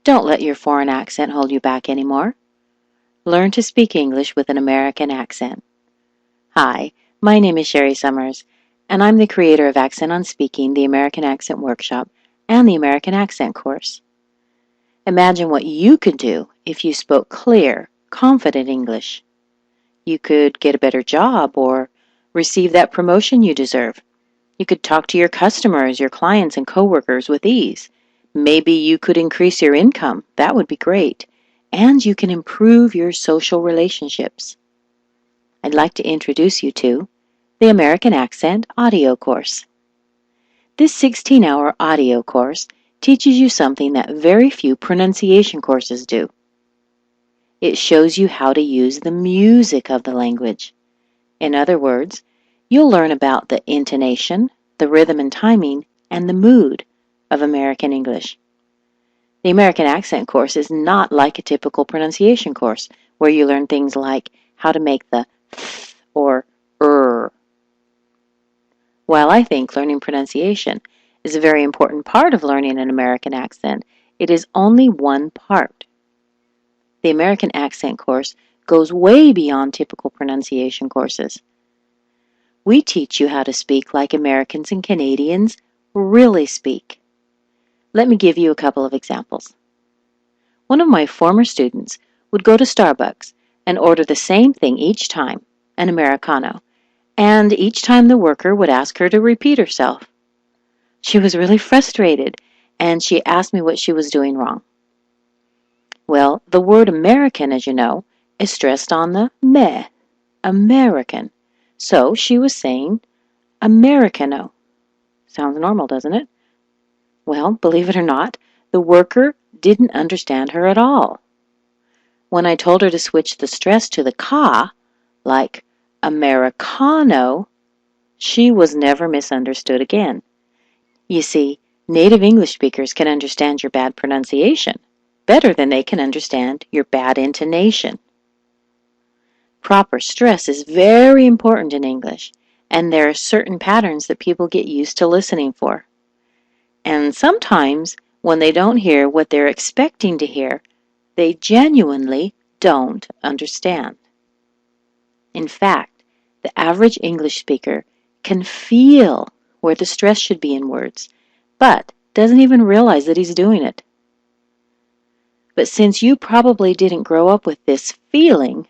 Don't let your foreign accent hold you back anymore. Learn to speak English with an American accent. Hi, my name is Sherry Summers, and I'm the creator of Accent on Speaking, the American Accent Workshop, and the American Accent course. Imagine what you could do if you spoke clear, confident English. You could get a better job or receive that promotion you deserve. You could talk to your customers, your clients, and coworkers with ease. Maybe you could increase your income. That would be great. And you can improve your social relationships. I'd like to introduce you to the American Accent Audio Course. This 16-hour audio course teaches you something that very few pronunciation courses do. It shows you how to use the music of the language. In other words, you'll learn about the intonation, the rhythm and timing, and the mood of American English. The American Accent course is not like a typical pronunciation course where you learn things like how to make the th or While I think learning pronunciation is a very important part of learning an American accent, it is only one part. The American Accent course goes way beyond typical pronunciation courses. We teach you how to speak like Americans and Canadians really speak. Let me give you a couple of examples. One of my former students would go to Starbucks and order the same thing each time, an Americano, and each time the worker would ask her to repeat herself. She was really frustrated, and she asked me what she was doing wrong. Well, the word American, as you know, is stressed on the me, American. So she was saying Americano. Sounds normal, doesn't it? Well, believe it or not, the worker didn't understand her at all. When I told her to switch the stress to the ka, like Americano, she was never misunderstood again. You see, native English speakers can understand your bad pronunciation better than they can understand your bad intonation. Proper stress is very important in English, and there are certain patterns that people get used to listening for. And sometimes, when they don't hear what they're expecting to hear, they genuinely don't understand. In fact, the average English speaker can feel where the stress should be in words, but doesn't even realize that he's doing it. But since you probably didn't grow up with this feeling,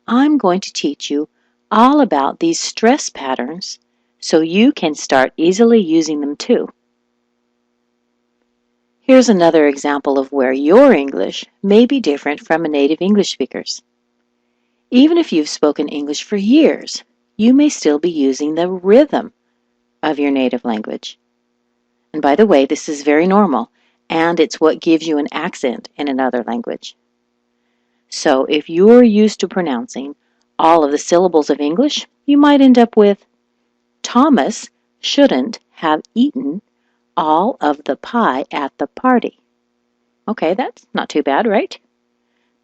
I'm going to teach you all about these stress patterns so you can start easily using them too. Here's another example of where your English may be different from a native English speaker's. Even if you've spoken English for years, you may still be using the rhythm of your native language. And by the way, this is very normal, and it's what gives you an accent in another language. So if you're used to pronouncing all of the syllables of English, you might end up with Thomas shouldn't have eaten all of the pie at the party. Okay, that's not too bad, right?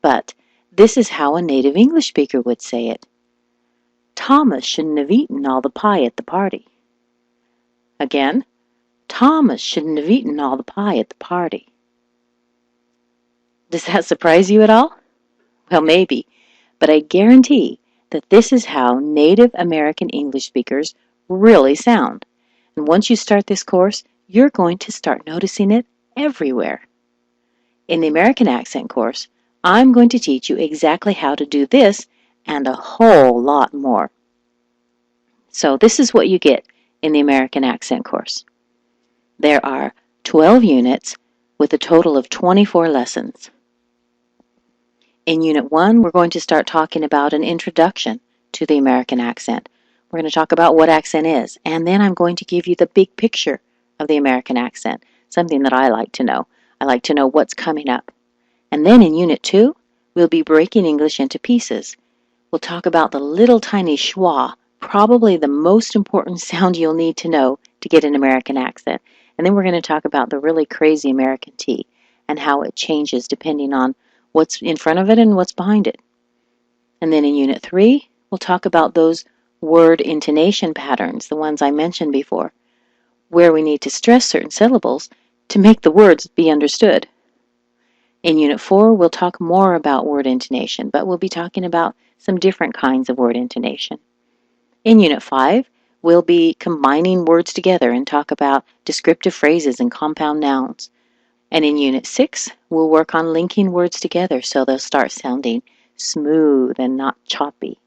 But this is how a native English speaker would say it. Thomas shouldn't have eaten all the pie at the party. Again, Thomas shouldn't have eaten all the pie at the party. Does that surprise you at all? Well, maybe, but I guarantee that this is how native American English speakers really sound. And once you start this course, you're going to start noticing it everywhere. In the American Accent course, I'm going to teach you exactly how to do this and a whole lot more. So this is what you get in the American Accent course. There are 12 units with a total of 24 lessons. In Unit 1, we're going to start talking about an introduction to the American accent. We're going to talk about what accent is, and then I'm going to give you the big picture of the American accent, something that I like to know. I like to know what's coming up. And then in Unit 2, we'll be breaking English into pieces. We'll talk about the little tiny schwa, probably the most important sound you'll need to know to get an American accent. And then we're going to talk about the really crazy American T and how it changes depending on what's in front of it and what's behind it. And then in Unit 3, we'll talk about those word intonation patterns, the ones I mentioned before, where we need to stress certain syllables to make the words be understood. In Unit 4, we'll talk more about word intonation, but we'll be talking about some different kinds of word intonation. In Unit 5, we'll be combining words together and talk about descriptive phrases and compound nouns. And in Unit 6, we'll work on linking words together so they'll start sounding smooth and not choppy.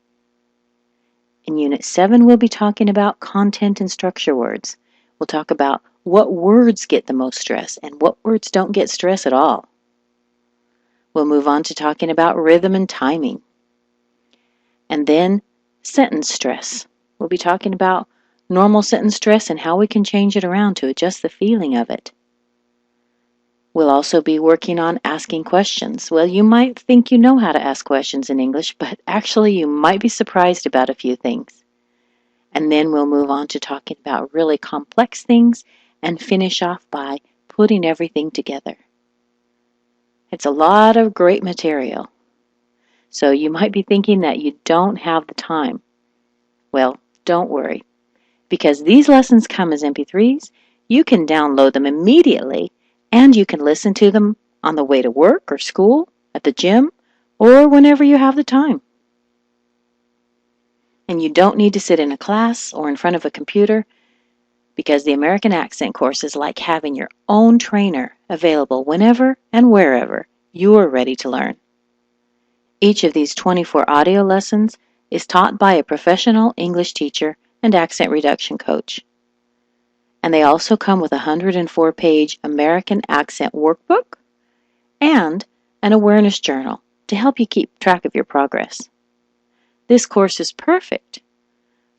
In Unit 7, we'll be talking about content and structure words. We'll talk about what words get the most stress and what words don't get stress at all. We'll move on to talking about rhythm and timing. And then sentence stress. We'll be talking about normal sentence stress and how we can change it around to adjust the feeling of it. We'll also be working on asking questions. Well, you might think you know how to ask questions in English, but actually you might be surprised about a few things. And then we'll move on to talking about really complex things and finish off by putting everything together. It's a lot of great material. So you might be thinking that you don't have the time. Well, don't worry. Because these lessons come as MP3s, you can download them immediately and you can listen to them on the way to work or school, at the gym, or whenever you have the time. And you don't need to sit in a class or in front of a computer because the American Accent course is like having your own trainer available whenever and wherever you are ready to learn. Each of these 24 audio lessons is taught by a professional English teacher and accent reduction coach. And they also come with a 104-page American Accent workbook and an awareness journal to help you keep track of your progress. This course is perfect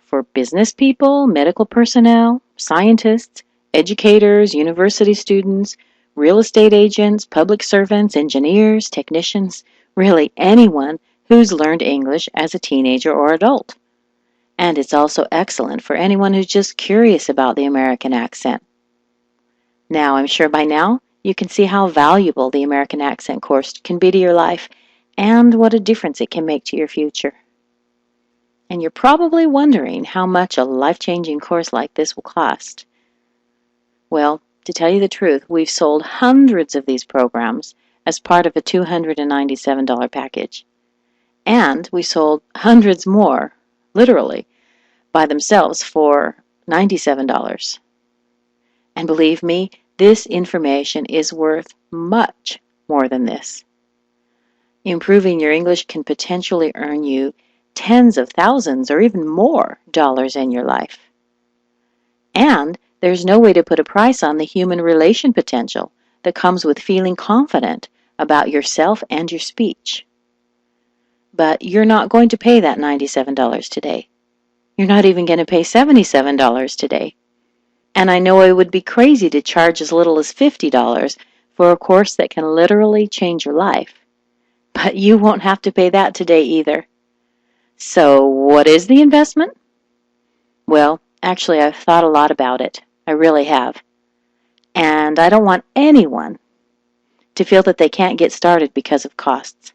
for business people, medical personnel, scientists, educators, university students, real estate agents, public servants, engineers, technicians, really anyone who's learned English as a teenager or adult. And it's also excellent for anyone who's just curious about the American accent. Now, I'm sure by now you can see how valuable the American Accent course can be to your life and what a difference it can make to your future. And you're probably wondering how much a life-changing course like this will cost. Well, to tell you the truth, we've sold hundreds of these programs as part of a $297 package. And we sold hundreds more, literally, by themselves for $97. And believe me, this information is worth much more than this. Improving your English can potentially earn you tens of thousands or even more dollars in your life. And there's no way to put a price on the human relation potential that comes with feeling confident about yourself and your speech. But you're not going to pay that $97 today. You're not even going to pay $77 today. And I know it would be crazy to charge as little as $50 for a course that can literally change your life. But you won't have to pay that today either. So what is the investment? Well, actually, I've thought a lot about it. I really have. And I don't want anyone to feel that they can't get started because of costs.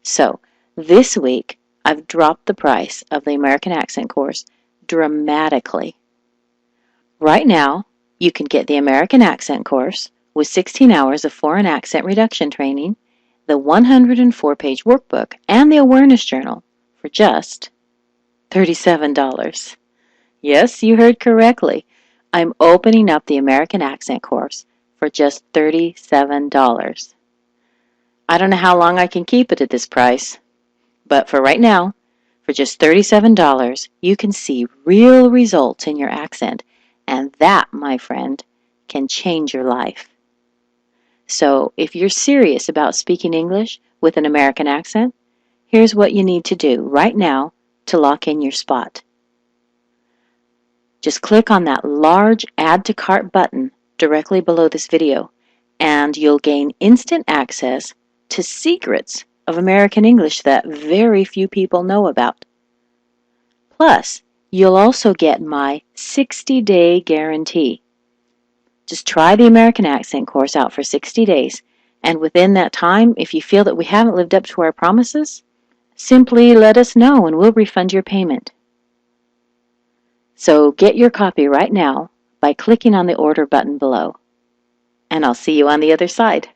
So this week, I've dropped the price of the American Accent course dramatically. Right now, you can get the American Accent course with 16 hours of foreign accent reduction training, the 104-page workbook, and the awareness journal for just $37. Yes, you heard correctly. I'm opening up the American Accent course for just $37. I don't know how long I can keep it at this price, but for right now, for just $37, you can see real results in your accent, and that, my friend, can change your life. So if you're serious about speaking English with an American accent, here's what you need to do right now to lock in your spot. Just click on that large Add to Cart button directly below this video, and you'll gain instant access to secrets of American English that very few people know about. Plus, you'll also get my 60-day guarantee. Just try the American Accent course out for 60 days, and within that time, if you feel that we haven't lived up to our promises, simply let us know and we'll refund your payment. So get your copy right now by clicking on the order button below. And I'll see you on the other side.